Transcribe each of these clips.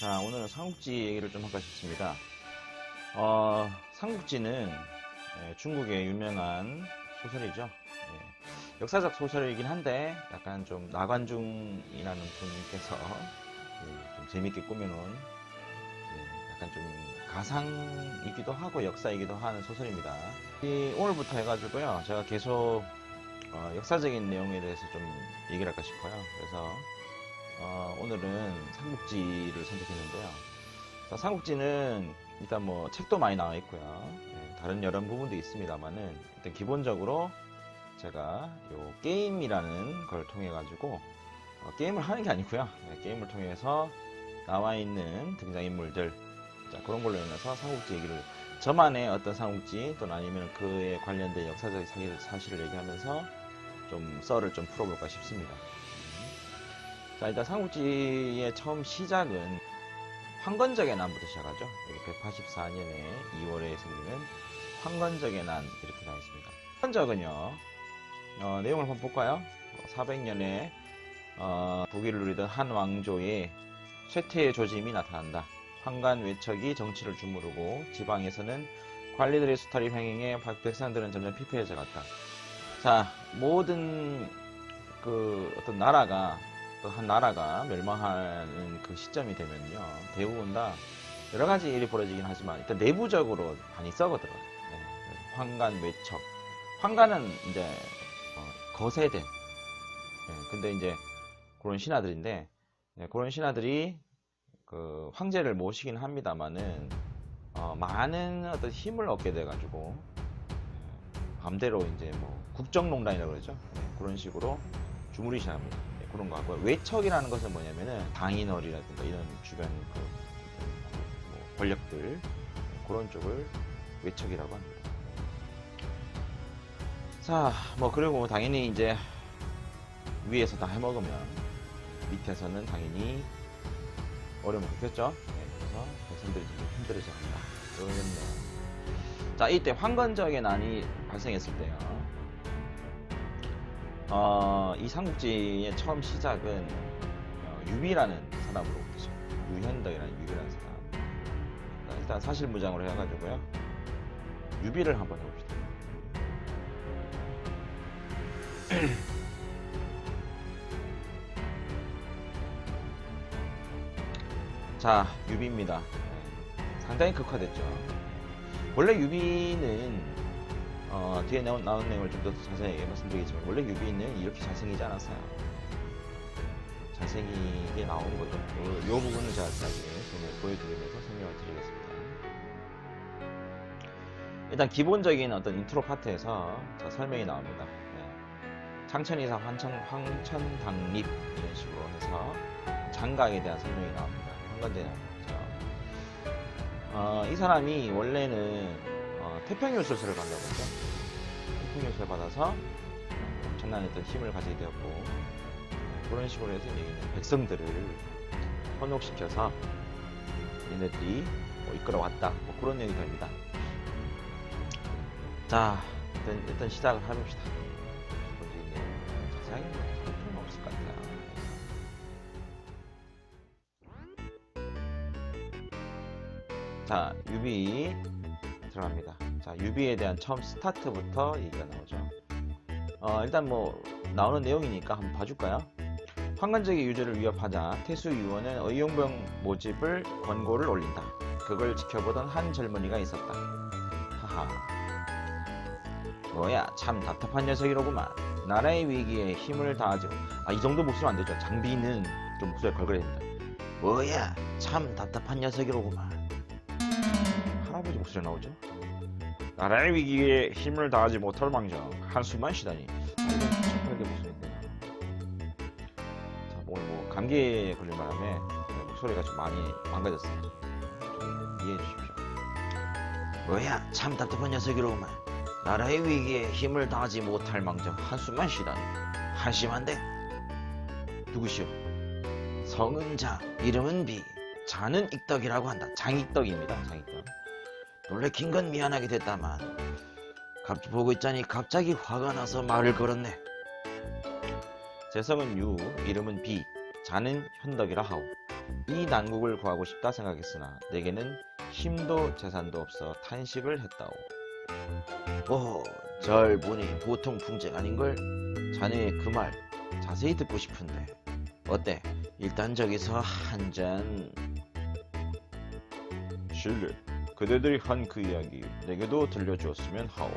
자, 오늘은 삼국지 얘기를 좀 할까 싶습니다. 삼국지는 중국의 유명한 소설이죠. 역사적 소설이긴 한데 약간 좀 나관중이라는 분께서 좀 재밌게 꾸며놓은 약간 좀 가상이기도 하고 역사이기도 하는 소설입니다. 오늘부터 해가지고요, 제가 계속 역사적인 내용에 대해서 좀 얘기를 할까 싶어요. 그래서 오늘은 삼국지를 선택했는데요. 자, 삼국지는 일단 뭐 책도 많이 나와 있고요. 다른 여러 부분도 있습니다만은 일단 기본적으로 제가 요 게임이라는 걸 통해 가지고 게임을 하는 게 아니고요. 게임을 통해서 나와 있는 등장인물들, 자, 그런 걸로 인해서 삼국지 얘기를, 저만의 어떤 삼국지 또는 아니면 그에 관련된 역사적 사실을 얘기하면서 좀 썰을 좀 풀어볼까 싶습니다. 자, 일단 삼국지의 처음 시작은 황건적의 난부터 시작하죠. 여기 184년에 2월에 생기는 황건적의 난, 이렇게 나와 있습니다. 황건적은요, 내용을 한번 볼까요? 400년에 부귀를 누리던 한 왕조의 쇠퇴의 조짐이 나타난다. 황관 외척이 정치를 주무르고 지방에서는 관리들의 수탈이 횡행해 백성들은 점점 피폐해져 갔다. 자, 모든 어떤 나라가, 또 한 나라가 멸망하는 그 시점이 되면요, 대부분 다 여러 가지 일이 벌어지긴 하지만 일단 내부적으로 많이 썩어들어요. 황관 외척. 황관은 이제 거세된, 근데 이제 그런 신하들인데, 그런 신하들이 그 황제를 모시긴 합니다만은 많은 어떤 힘을 얻게 돼가지고 맘대로 이제 뭐 국정농단이라고 그러죠. 그런 식으로 주무르기 시작합니다. 그런 거 같고요. 외척이라는 것은 뭐냐면은 당인월이라든가 이런 주변 뭐 권력들, 그런 쪽을 외척이라고 합니다. 자, 뭐 그리고 당연히 이제 위에서 다 해먹으면 밑에서는 당연히 어려움을 겪겠죠. 그래서 백성들이 좀 힘들어져 간다. 그러겠네요. 자, 이때 황건적의 난이 발생했을 때요, 이 삼국지의 처음 시작은 유비라는 사람으로부터죠. 유현덕이라는 유비라는 사람. 일단 사실무장으로 해가지고요, 유비를 한번 해봅시다. 자, 유비입니다. 상당히 극화됐죠. 원래 유비는 뒤에 나온 내용을 좀 더 자세히 말씀드리겠지만, 원래 유비는 이렇게 잘생기지 않았어요. 잘생기게 나온 거죠. 이 부분을 제가 나중에 보여드리면서 설명을 드리겠습니다. 일단 기본적인 어떤 인트로 파트에서 설명이 나옵니다. 창천이사 황천당립, 이런 식으로 해서 장각에 대한 설명이 나옵니다. 황건적이 나오죠. 이 사람이 원래는 태평유술서를 받다고 했죠. 태평유술을 받아서 엄청난 어떤 힘을 가지게 되었고, 그런 식으로 해서 얘기는 백성들을 현혹시켜서 얘네들이 이끌어왔다, 뭐 그런 얘기가 됩니다. 자, 일단 시작을 해봅시다. 자세하게 할 필요는 없을 것 같아요. 자, 유비 들어갑니다. 자, 유비에 대한 처음 스타트부터 얘기가 나오죠. 일단 뭐 나오는 내용이니까 한번 봐줄까요? 황건적의 유죄를 위협하자 태수 유원은 의용병 모집을 권고를 올린다. 그걸 지켜보던 한 젊은이가 있었다. 하하, 뭐야, 참 답답한 녀석이로구만. 나라의 위기에 힘을 다하지. 이 정도 목소리 안 되죠. 장비는 좀 목소리 걸거려야 됩니다. 뭐야, 참 답답한 녀석이로구만. 할아버지 목소리 나오죠. 나라의 위기에 힘을 다하지 못할 망정 한숨만 쉬다니. 이건 척하게 목소리인데. 자, 오늘 뭐 감기에 걸린 바람에 목소리가 좀 많이 망가졌어요. 좀 이해해 주십시오. 뭐야, 참 답답한 녀석이로구만. 나라의 위기에 힘을 다하지 못할 망정 한숨만 쉬다니. 한심한데? 누구시오? 성은 자, 이름은 비, 자는 익덕이라고 한다. 장익덕입니다. 장익덕. 놀래킨 건 미안하게 됐다만 보고 있자니 갑자기 화가 나서 말을 걸었네. 제 성은 유, 이름은 비, 자는 현덕이라 하오. 이 난국을 구하고 싶다 생각했으나 내게는 힘도 재산도 없어 탄식을 했다오. 오, 절 보니 보통 풍쟁 아닌걸? 자네의 그 말 자세히 듣고 싶은데 어때? 일단 저기서 한 잔. 실례, 그대들이 한 그 이야기 내게도 들려주었으면 하오.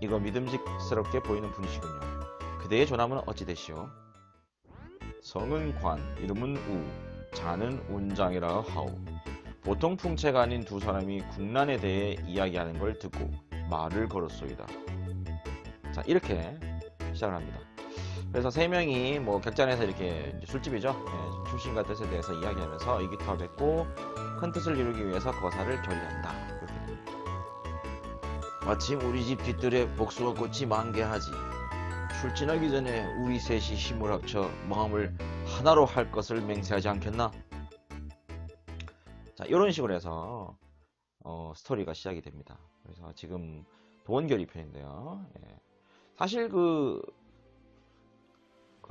이거 믿음직스럽게 보이는 분이시군요. 그대의 조남은 어찌 되시오? 성은 관, 이름은 우, 자는 운장이라 하오. 보통 풍채가 아닌 두 사람이 국난에 대해 이야기하는 걸 듣고 말을 걸었소이다. 자, 이렇게 시작을 합니다. 그래서 세 명이 뭐 객잔에서 이렇게 이제 술집이죠. 예, 출신과 뜻에 대해서 이야기하면서 의기투합했고 큰 뜻을 이루기 위해서 거사를 결의한다. 이렇게 됩니다. 마침 우리 집 뒤뜰에 복숭아 꽃이 만개하지. 출진하기 전에 우리 셋이 힘을 합쳐 마음을 하나로 할 것을 맹세하지 않겠나? 자, 이런 식으로 해서 스토리가 시작이 됩니다. 그래서 지금 도원결의 편인데요. 예. 사실 그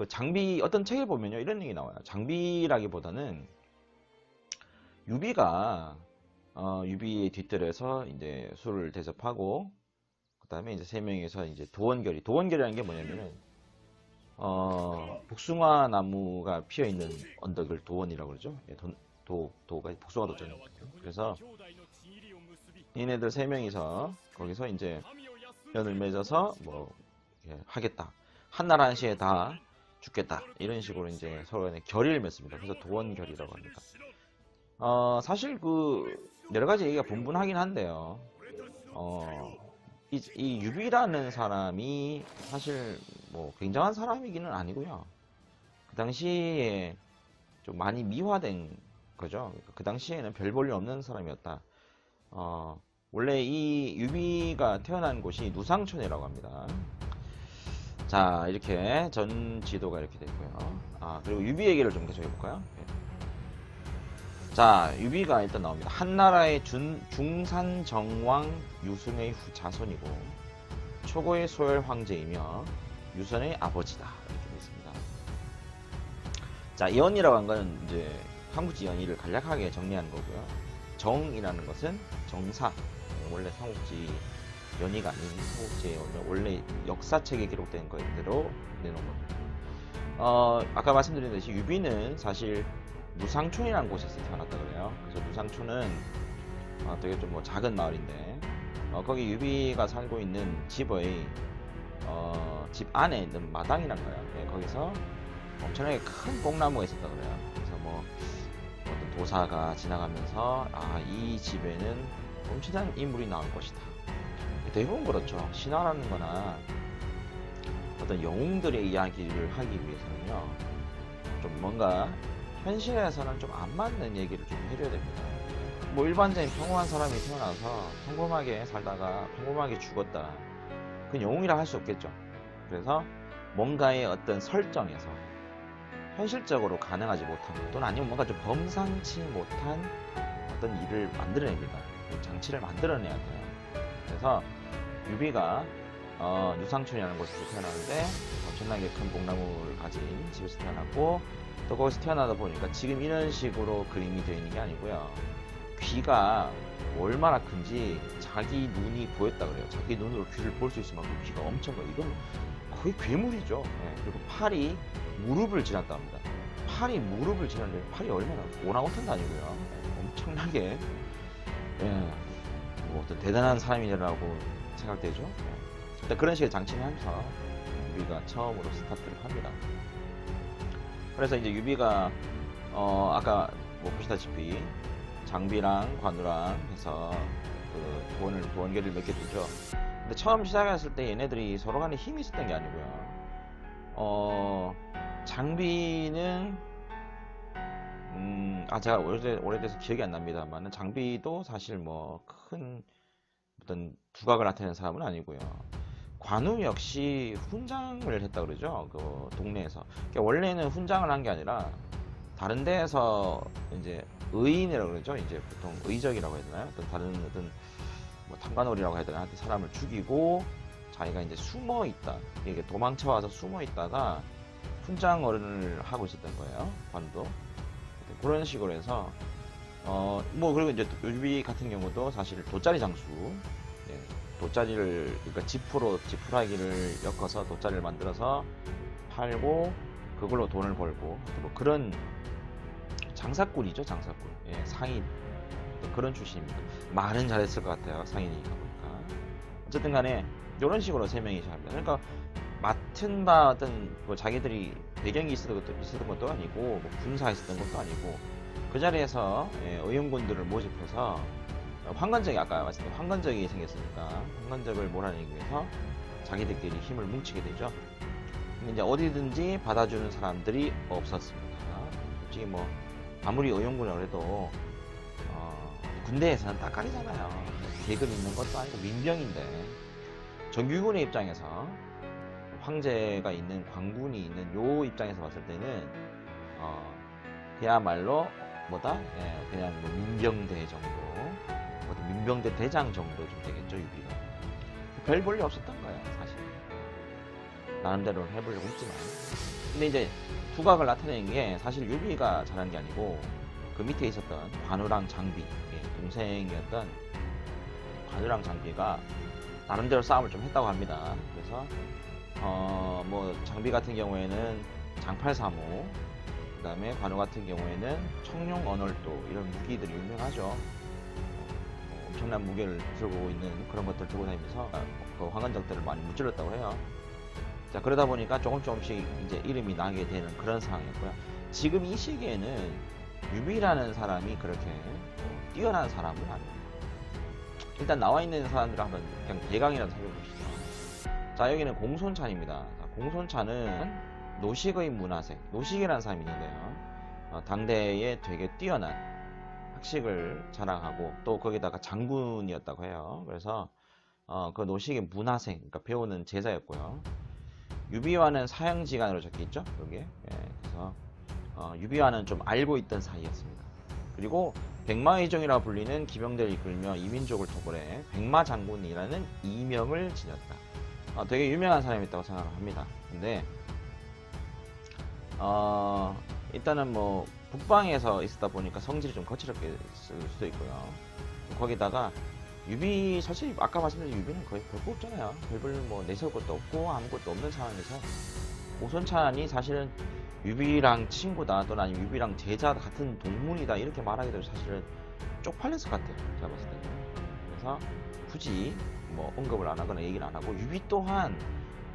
장비 어떤 책에 보면요 이런 얘기 나와요. 장비라기보다는 유비가 유비의 뒤뜰에서 이제 술을 대접하고 그다음에 이제 세 명이서 이제 도원결이라는 게 뭐냐면은 복숭아 나무가 피어 있는 언덕을 도원이라고 그러죠. 예, 도가 복숭아 도잖아요. 그래서 얘네들 세 명이서 거기서 이제 연을 맺어서 뭐 하겠다. 한날 한시에 다 죽겠다. 이런 식으로 이제 서로 간에 결의를 맺습니다. 그래서 도원결이라고 합니다. 사실 그 여러 가지 얘기가 분분하긴 한데요. 이 유비라는 사람이 사실 뭐 굉장한 사람이기는 아니고요. 그 당시에 좀 많이 미화된 거죠. 그 당시에는 별 볼일 없는 사람이었다. 원래 이 유비가 태어난 곳이 누상촌이라고 합니다. 자, 이렇게 전 지도가 이렇게 됐고요. 그리고 유비 얘기를 좀 계속 해볼까요? 네. 자, 유비가 일단 나옵니다. 한나라의 중산정왕 유승의 자손이고 초고의 소열 황제이며 유선의 아버지다. 이렇게 되어 있습니다. 자, 이연이라고 한 거는 이제 삼국지 연의를 간략하게 정리하는 거고요. 정이라는 것은 정사, 원래 삼국지 연의가 아닌 삼국지의 원래 역사책에 기록된 거대로 내놓은 겁니다. 아까 말씀드린 듯이 유비는 사실 누상촌이라는 곳에서 태어났다 그래요. 그래서 누상촌은 되게 좀 뭐 작은 마을인데 거기 유비가 살고 있는 집의 집 안에 있는 마당이란 거예요. 네, 거기서 엄청나게 큰 뽕나무가 있었다 그래요. 그래서 뭐 어떤 도사가 지나가면서 이 집에는 엄청난 인물이 나올 것이다. 대부분 그렇죠. 신화라는 거나 어떤 영웅들의 이야기를 하기 위해서는요 좀 뭔가 현실에서는 좀 안 맞는 얘기를 좀 해줘야 됩니다. 뭐 일반적인 평범한 사람이 태어나서 평범하게 살다가 평범하게 죽었다, 그건 영웅이라 할 수 없겠죠. 그래서 뭔가의 어떤 설정에서 현실적으로 가능하지 못한 또는 아니면 뭔가 좀 범상치 못한 어떤 일을 만들어냅니다. 장치를 만들어내야 돼요. 그래서 유비가 유상촌이라는 곳에서 태어나는데 엄청나게 큰 뽕나무를 가진 집에서 태어났고 또 거기서 태어나다 보니까 지금 이런 식으로 그림이 되어 있는 게 아니고요. 귀가 얼마나 큰지 자기 눈이 보였다 그래요. 자기 눈으로 귀를 볼 수 있을 만큼 귀가 엄청 커요. 이건 거의 괴물이죠. 네. 그리고 팔이 무릎을 지났다 합니다. 팔이 무릎을 지났는데 팔이 얼마나 오랑우탄도 아니고요. 네. 엄청나게 뭐 어떤 대단한 사람이라고 생각되죠. 네. 그런 식의 장치를 하면서 유비가 처음으로 스타트를 합니다. 그래서 이제 유비가 아까 뭐 보시다시피 장비랑 관우랑 해서 그 도원결을 맺게 되죠. 근데 처음 시작했을 때 얘네들이 서로 간에 힘이 있었던 게 아니고요. 장비는 제가 오래돼서 기억이 안 납니다만 장비도 사실 뭐 큰 어떤 두각을 나타내는 사람은 아니고요. 관우 역시 훈장을 했다 그러죠. 그 동네에서. 그러니까 원래는 훈장을 한 게 아니라 다른 데에서 이제 의인이라고 그러죠. 이제 보통 의적이라고 해야 되나요? 다른 어떤 뭐 탐관오리라고 해야 되나? 사람을 죽이고 자기가 이제 숨어 있다. 이게 도망쳐 와서 숨어 있다가 훈장 어른을 하고 있었던 거예요. 관우도. 그런 식으로 해서 뭐 그리고 이제 유비 같은 경우도 사실 돗자리 장수, 예, 돗자리를 그러니까 지푸라기를 엮어서 돗자리를 만들어서 팔고 그걸로 돈을 벌고 뭐 그런 장사꾼이죠, 장사꾼. 예, 상인 그런 출신입니다. 말은 잘했을 것 같아요, 상인이니까 보니까. 어쨌든 간에 이런 식으로 세 명이 시작합니다. 그러니까 맡은 바 어떤 뭐 자기들이 배경이 있었던 것도 아니고 뭐 군사에 있었던 것도 아니고 그 자리에서 의원군들을 모집해서 황건적이 아까 말씀드린 황건적이 생겼으니까 황건적을 몰아내기 위해서 자기들끼리 힘을 뭉치게 되죠. 근데 이제 어디든지 받아주는 사람들이 없었습니다. 솔직히 뭐 아무리 의원군이라고 해도 군대에서는 따까리잖아요. 계급 있는 것도 아니고 민병인데 정규군의 입장에서 황제가 있는 광군이 있는 요 입장에서 봤을 때는 그야말로 뭐다? 예, 그냥 뭐 민병대 정도, 민병대 대장 정도 좀 되겠죠, 유비가. 별 볼일 없었던 거예요, 사실. 나름대로 해보려고 했지만. 근데 이제 두각을 나타낸 게 사실 유비가 잘한 게 아니고 그 밑에 있었던 관우랑 장비, 동생이었던 관우랑 장비가 나름대로 싸움을 좀 했다고 합니다. 그래서 뭐 장비 같은 경우에는 장팔사모, 그 다음에 관우 같은 경우에는 청룡 언월도 이런 무기들이 유명하죠. 엄청난 무게를 들고 있는 그런 것들 들고 다니면서 그 황건적들을 많이 무찔렀다고 해요. 자, 그러다 보니까 조금씩 이제 이름이 나게 되는 그런 상황이었고요. 지금 이 시기에는 유비라는 사람이 그렇게 뛰어난 사람은 아닙니다. 일단 나와 있는 사람들 한번 그냥 대강이라도 살펴보시죠. 자, 여기는 공손찬입니다. 자, 공손찬은 노식의 문화생, 노식이라는 사람이 있는데요. 당대에 되게 뛰어난 학식을 자랑하고 또 거기다가 장군이었다고 해요. 그래서 그 노식의 문화생, 그러니까 배우는 제자였고요. 유비와는 사형지간으로 적혀있죠, 여기에. 예, 그래서 유비와는 좀 알고 있던 사이였습니다. 그리고 백마의종이라 불리는 기병대를 이끌며 이민족을 토벌해 백마장군이라는 이명을 지녔다. 되게 유명한 사람이었다고 생각을 합니다. 근데 일단은 뭐 북방에서 있었다 보니까 성질이 좀 거칠었을 수도 있고요. 거기다가 유비, 사실 아까 말씀드린 유비는 거의 별거 없잖아요. 별별 뭐 내세울 것도 없고 아무것도 없는 상황에서 오손찬이 사실은 유비랑 친구다 또는 아니면 유비랑 제자 같은 동문이다 이렇게 말하기도 사실은 쪽팔렸을 것 같아요, 제가 봤을 때는. 그래서 굳이 뭐 언급을 안 하거나 얘기를 안 하고, 유비 또한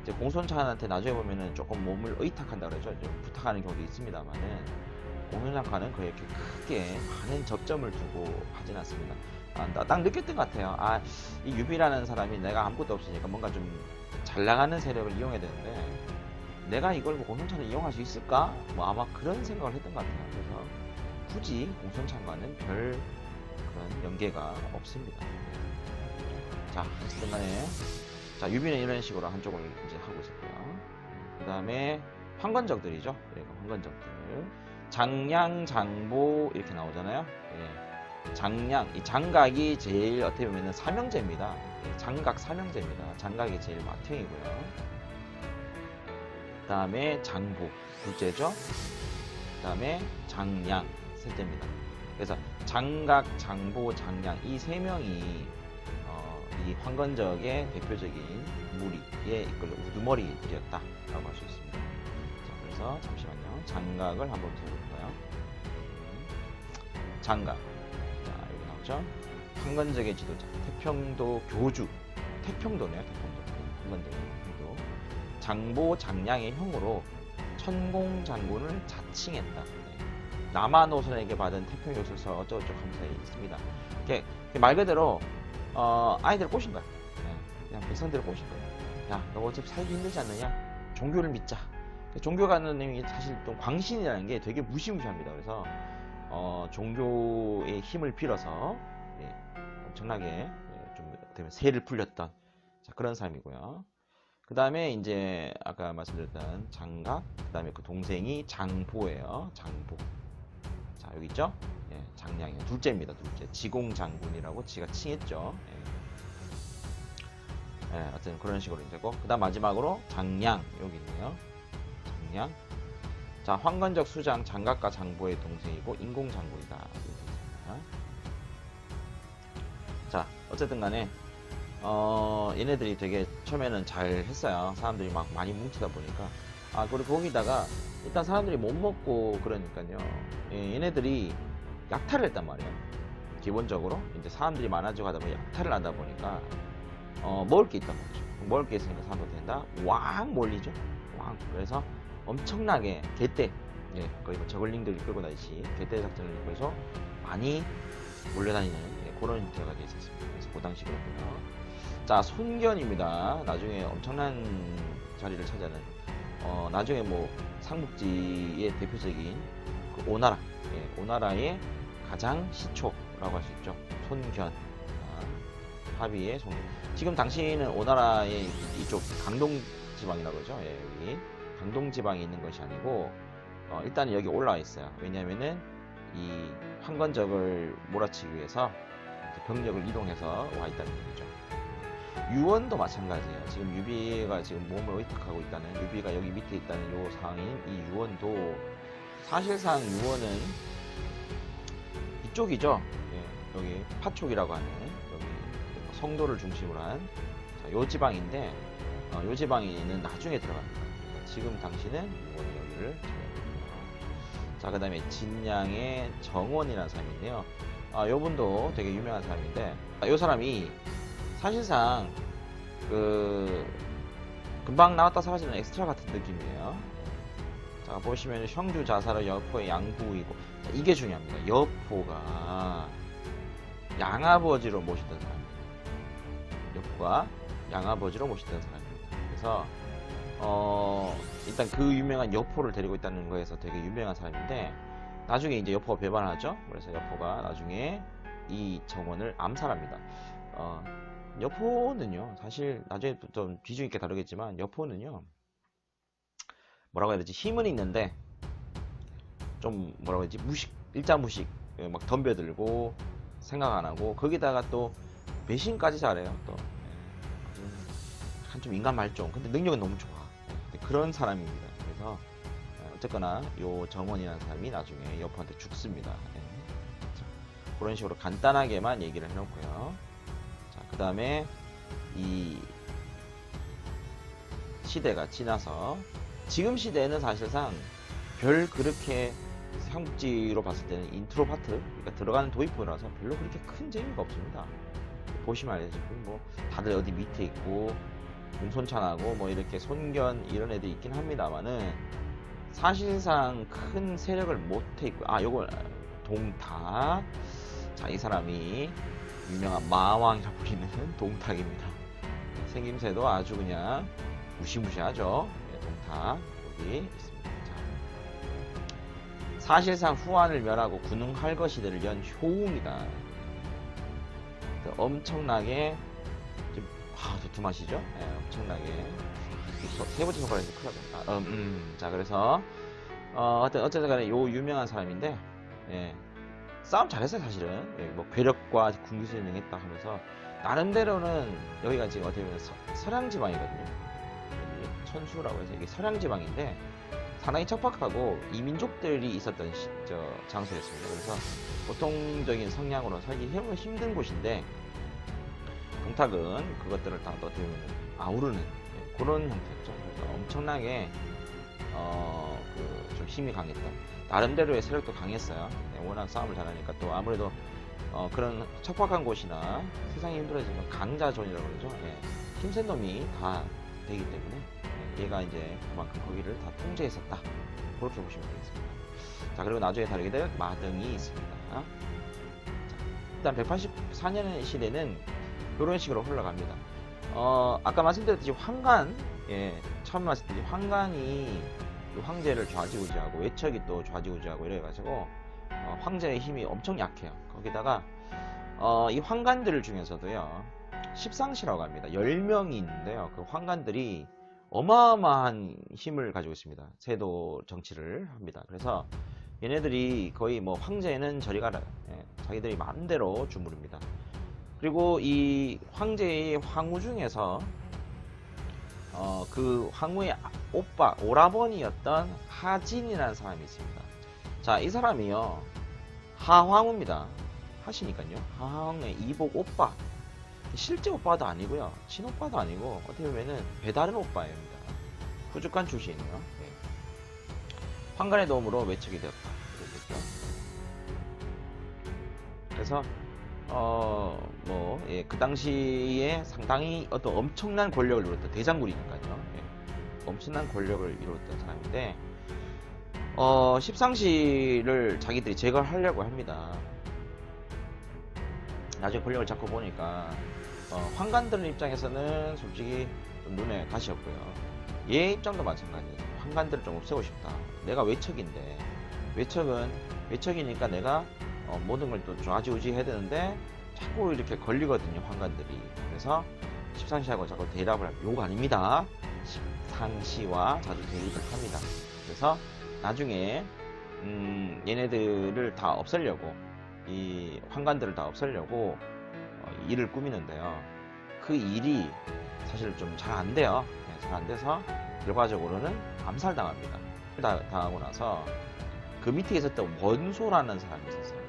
이제 공손찬한테 나중에 보면은 조금 몸을 의탁한다 그러죠. 좀 부탁하는 경우도 있습니다만은 공손찬과는 거의 이렇게 크게 많은 접점을 두고 하진 않습니다. 딱 느꼈던 것 같아요. 이 유비라는 사람이 내가 아무것도 없으니까 뭔가 좀 잘 나가는 세력을 이용해야 되는데 내가 이걸 뭐 공손찬을 이용할 수 있을까? 뭐 아마 그런 생각을 했던 것 같아요. 그래서 굳이 공손찬과는 별 그런 연계가 없습니다. 자, 어쨌든 간에 자, 유비는 이런 식으로 한쪽을 이제 하고 있었고요. 그 다음에 황건적들이죠. 그러니까 황건적들. 장량, 장보 이렇게 나오잖아요. 예. 장량, 이 장각이 제일 어떻게 보면 삼형제입니다. 예, 장각 삼형제입니다. 장각이 제일 맏형이고요. 그 다음에 장보 둘째죠. 그 다음에 장량 셋째입니다. 그래서 장각, 장보, 장량 이 세 명이 이 황건적의 대표적인 무리에 이끌려 우두머리들이었다라고 할 수 있습니다. 자, 그래서 잠시만요. 장각을 한번 볼까요? 장각. 자, 여기 나오죠. 황건적의 지도자, 태평도 교주, 태평도네요. 태평도. 황건적의 태평도. 장보, 장량의 형으로 천공 장군을 자칭했다. 남한오선에게 받은 태평요술서 어쩌고저쩌고 하면서 있습니다. 이렇게 말 그대로 아이들 꼬신 거야. 그냥 백성들을 꼬신 거야. 야, 너 어차피 살기 힘들지 않느냐? 종교를 믿자. 종교가는 내용이 사실 좀 광신이라는 게 되게 무시무시합니다. 그래서 종교의 힘을 빌어서 엄청나게 좀 세를 풀렸던 그런 사람이고요. 그 다음에 이제 아까 말씀드렸던 장각, 그 다음에 그 동생이 장보예요. 장보. 자, 여기 있죠? 예, 장량이 둘째입니다. 둘째. 지공장군이라고 지가 칭했죠. 예. 예, 하여튼 그런 식으로 되고, 그 다음 마지막으로 장량 여기 있네요. 장량. 자, 황건적 수장 장갑과 장보의 동생이고 인공장군이다. 자, 어쨌든 간에 얘네들이 되게 처음에는 잘 했어요. 사람들이 막 많이 뭉치다 보니까. 아, 그리고 거기다가 일단 사람들이 못 먹고 그러니까요. 예, 얘네들이 약탈을 했단 말이에요. 기본적으로 이제 사람들이 많아지고 하다 보니 약탈을 하다 보니까 먹을 게 있단 말이죠. 먹을 게 있으니까 사람들 된다. 왕 몰리죠. 왕. 그래서 엄청나게 개떼, 예, 거의 뭐 저글링들이 끌고 다니시 개떼 작전을 해서 많이 몰려다니는, 예, 그런 형태가 되어 있었습니다. 그래서 그 당시 그렇고요. 자, 손견입니다. 나중에 엄청난 자리를 차지하는, 나중에 뭐 삼국지의 대표적인 그 오나라, 예, 오나라의 가장 시초라고 할 수 있죠. 손견. 합의의 손견. 지금 당시는 오나라의 이쪽 강동 지방이라고 그러죠. 예, 여기 강동 지방에 있는 것이 아니고 일단 여기 올라와 있어요. 왜냐면은 이 황건적을 몰아치기 위해서 병력을 이동해서 와 있다는 얘기죠. 유원도 마찬가지예요. 지금 유비가 지금 몸을 의탁하고 있다는, 유비가 여기 밑에 있다는 요 상황인 이 유원도, 사실상 유원은 이쪽이죠. 예, 여기 파촉이라고 하는 여기 성도를 중심으로 한 요 지방인데, 요 지방에는 나중에 들어갑니다. 그러니까 지금 당시는 유원이 여기를 지배합니다. 자, 그 다음에 진양의 정원이라는 사람인데요. 요 분도 되게 유명한 사람인데, 요 사람이 사실상 금방 나왔다 사라지는 엑스트라 같은 느낌이에요. 자, 보시면 형주 자사로 여포의 양부이고, 자, 이게 중요합니다. 여포가 양아버지로 모시던 사람입니다. 여포가 양아버지로 모시던 사람입니다. 그래서 일단 그 유명한 여포를 데리고 있다는 거에서 되게 유명한 사람인데, 나중에 이제 여포가 배반하죠. 그래서 여포가 나중에 이 정원을 암살합니다. 여포는요, 사실 나중에 좀 비중 있게 다루겠지만, 여포는요, 뭐라고 해야 되지, 힘은 있는데 좀 뭐라고 해야 되지, 일자무식, 막 덤벼들고 생각 안 하고, 거기다가 또 배신까지 잘해요. 또 좀 인간 말종. 근데 능력은 너무 좋아. 그런 사람입니다. 그래서 어쨌거나 요 정원이라는 사람이 나중에 여포한테 죽습니다. 자, 그런 식으로 간단하게만 얘기를 해놓고요. 자, 그 다음에 이 시대가 지나서 지금 시대에는 사실상 별 그렇게 삼국지로 봤을 때는 인트로 파트, 그러니까 들어가는 도입부라서 별로 그렇게 큰 재미가 없습니다. 보시면 알겠지만 뭐 다들 어디 밑에 있고 공손찬하고 뭐 이렇게 손견 이런 애들이 있긴 합니다만은 사실상 큰 세력을 못해 있고, 요거 동탁. 자, 이 사람이 유명한 마왕이라 불리는 동탁입니다. 생김새도 아주 그냥 무시무시하죠. 네, 동탁 여기 있습니다. 자, 사실상 후한을 멸하고 군웅할거 시대를 연 효웅이다. 엄청나게 좀 두툼하시죠? 네, 엄청나게 세 번째 손가락에서 큰일 났다. 자, 그래서 어쨌든 간에 요 유명한 사람인데, 예, 싸움 잘했어요. 사실은. 예, 뭐 괴력과 군기술이 능했다 하면서 나름대로는 여기가 지금 어떻게 보면 서량지방이거든요. 여기 천수라고 해서 이게 서량지방인데 상당히 척박하고 이민족들이 있었던 장소였습니다. 그래서 보통적인 성향으로 살기 힘든 곳인데, 동탁은 그것들을 다 어떻게 보면 아우르는, 예, 그런 형태였죠. 그래서 엄청나게 좀 힘이 강했다. 나름대로의 세력도 강했어요. 네, 워낙 싸움을 잘하니까. 또 아무래도 그런 척박한 곳이나 세상이 힘들어지면 강자존이라고 그러죠. 예, 힘센 놈이 다 되기 때문에, 예, 얘가 이제 그만큼 거기를 다 통제했었다. 그렇게 보시면 되겠습니다. 자, 그리고 나중에 다루게 될 마등이 있습니다. 자, 일단 184년 시대는 이런 식으로 흘러갑니다. 아까 말씀드렸듯이 황간, 예, 처음 말씀드린 황간이 황제를 좌지우지하고 외척이 또 좌지우지하고 이래가지고 황제의 힘이 엄청 약해요. 거기다가 이 황간들 중에서도요, 십상시라고 합니다. 10명이 있는데요. 그 황간들이 어마어마한 힘을 가지고 있습니다. 세도 정치를 합니다. 그래서 얘네들이 거의 뭐 황제는 저리 가라, 예, 자기들이 마음대로 주무릅니다. 그리고 이 황제의 황후 중에서 그 황후의 오빠, 오라버니였던 하진이라는 사람이 있습니다. 자, 이 사람이요, 하황후입니다. 하시니까요. 하황의 이복 오빠. 실제 오빠도 아니고요. 친오빠도 아니고, 어떻게 보면은 배다른 오빠입니다. 후죽간 출신이에요. 네. 황간의 도움으로 외척이 되었다. 그러겠죠. 그래서, 예, 그 당시에 상당히 어떤 엄청난 권력을 이뤘던 대장군이니까요. 예, 엄청난 권력을 이뤘던 사람인데, 십상시를 자기들이 제거하려고 합니다. 나중에 권력을 잡고 보니까, 황간들 입장에서는 솔직히 좀 눈에 가시였고요. 얘 입장도 마찬가지예요. 황간들을 좀 없애고 싶다. 내가 외척인데, 외척이니까 내가 모든 걸 또 좌지우지 해야 되는데, 자꾸 이렇게 걸리거든요, 황간들이. 그래서 십상시하고 자꾸 대립을 합니다. 요거 아닙니다. 십상시와 자주 대립을 합니다. 그래서 나중에 얘네들을 다 없애려고, 이 황간들을 다 없애려고 일을 꾸미는데요. 그 일이 사실 좀 잘 안 돼요. 잘 안 돼서 결과적으로는 암살당합니다. 당하고 나서 그 밑에 있었던 원소라는 사람이 있었어요.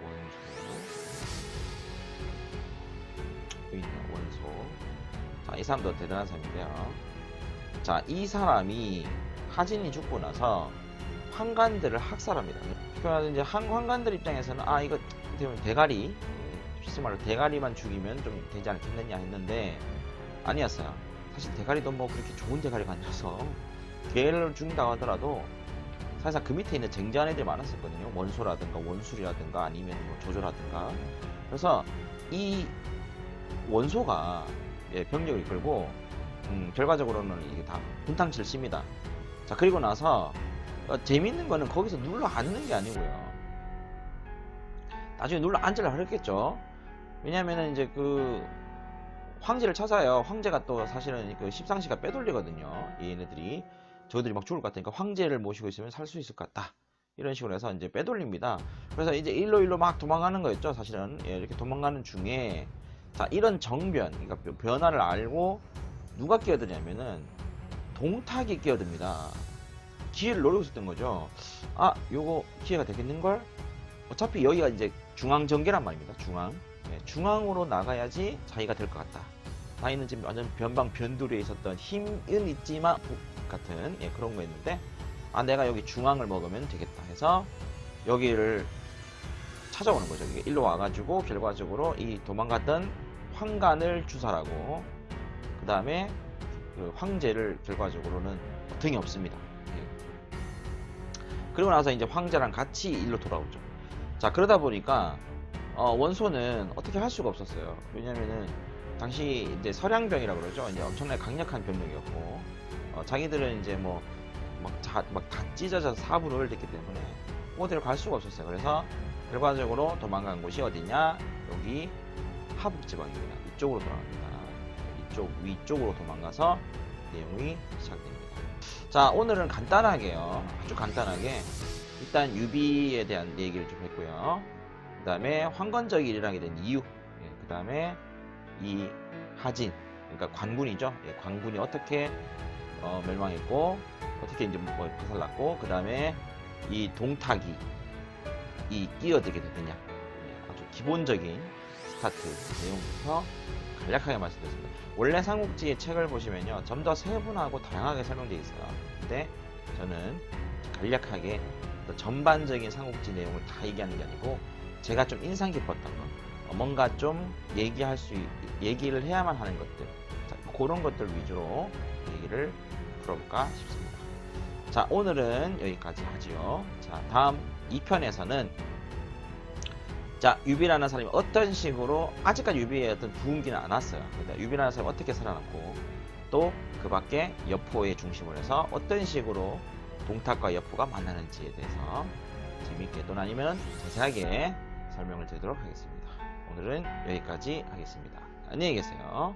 여기 있네요. 원소. 자, 이 사람도 대단한 사람인데요. 자, 이 사람이 하진이 죽고 나서 황간들을 학살합니다. 그러니까 이제 황간들 입장에서는 이거 대가리, 쉽게 말로 대가리만 죽이면 좀 되지 않겠느냐 했는데 아니었어요. 사실 대가리도 뭐 그렇게 좋은 대가리가 아니라서 걔를 죽인다고 하더라도 사실상 그 밑에 있는 쟁쟁한 애들이 많았었거든요. 원소라든가 원술이라든가 아니면 뭐 조조라든가. 그래서 이 원소가 병력을 이끌고 결과적으로는 이게 다 분탕치를 씁니다. 자, 그리고 나서 재밌는 거는 거기서 눌러 앉는 게 아니고요. 나중에 눌러 앉으려고 그랬겠죠. 왜냐면은 이제 그 황제를 찾아요. 황제가 또 사실은 그 십상시가 빼돌리거든요. 얘네들이 저들이 막 죽을 것 같으니까 황제를 모시고 있으면 살 수 있을 것 같다. 이런 식으로 해서 이제 빼돌립니다. 그래서 이제 일로 막 도망가는 거였죠. 사실은 이렇게 도망가는 중에 자, 이런 정변, 그러니까 변화를 알고 누가 끼어드냐면은 동탁이 끼어듭니다. 기회를 노리고 있었던 거죠. 요거 기회가 되겠는걸? 어차피 여기가 이제 중앙전개란 말입니다. 중앙으로 나가야지 자기가 될 것 같다. 자기는 지금 완전 변두리에 있었던 힘은 있지만 같은 그런 거였는데 내가 여기 중앙을 먹으면 되겠다 해서 여기를 찾아오는 거죠. 일로 와가지고 결과적으로 이 도망갔던 황간을 주살하고 그 다음에 그 황제를 결과적으로는 등이 없습니다. 그리고 나서 이제 황제랑 같이 일로 돌아오죠. 자, 그러다 보니까 원소는 어떻게 할 수가 없었어요. 왜냐면은 당시 이제 서량병이라고 그러죠. 이제 엄청나게 강력한 병력이었고 자기들은 이제 막 다 찢어져서 사부를 됐기 때문에 어디를 갈 수가 없었어요. 그래서 결과적으로 도망간 곳이 어디냐? 여기 하북지방입니다. 이쪽으로 돌아갑니다. 위쪽으로 도망가서 내용이 시작됩니다. 자, 오늘은 간단하게요. 아주 간단하게 일단 유비에 대한 얘기를 좀 했고요. 그 다음에 황건적이 일어나게 된 이유, 그 다음에 이 하진, 그러니까 관군이죠. 관군이 어떻게 멸망했고 어떻게 이제 박살났고, 그 다음에 이 동탁이 끼어들게 됐느냐, 아주 기본적인 스타트 내용부터 간략하게 말씀드렸습니다. 원래 삼국지의 책을 보시면요, 좀 더 세분하고 다양하게 설명되어 있어요. 근데 저는 간략하게 전반적인 삼국지 내용을 다 얘기하는 게 아니고 제가 좀 인상 깊었던 거, 뭔가 좀 얘기를 해야만 하는 것들, 자, 그런 것들 위주로 얘기를 풀어볼까 싶습니다. 자, 오늘은 여기까지 하지요. 자, 다음 2편에서는 자, 유비라는 사람이 어떤 식으로, 아직까지 유비의 어떤 부흥기는 안 왔어요. 근데 유비라는 사람이 어떻게 살아났고, 또 그 밖에 여포의 중심을 해서 어떤 식으로 동탁과 여포가 만나는지에 대해서 재미있게 또는 아니면 자세하게 설명을 드리도록 하겠습니다. 오늘은 여기까지 하겠습니다. 안녕히 계세요.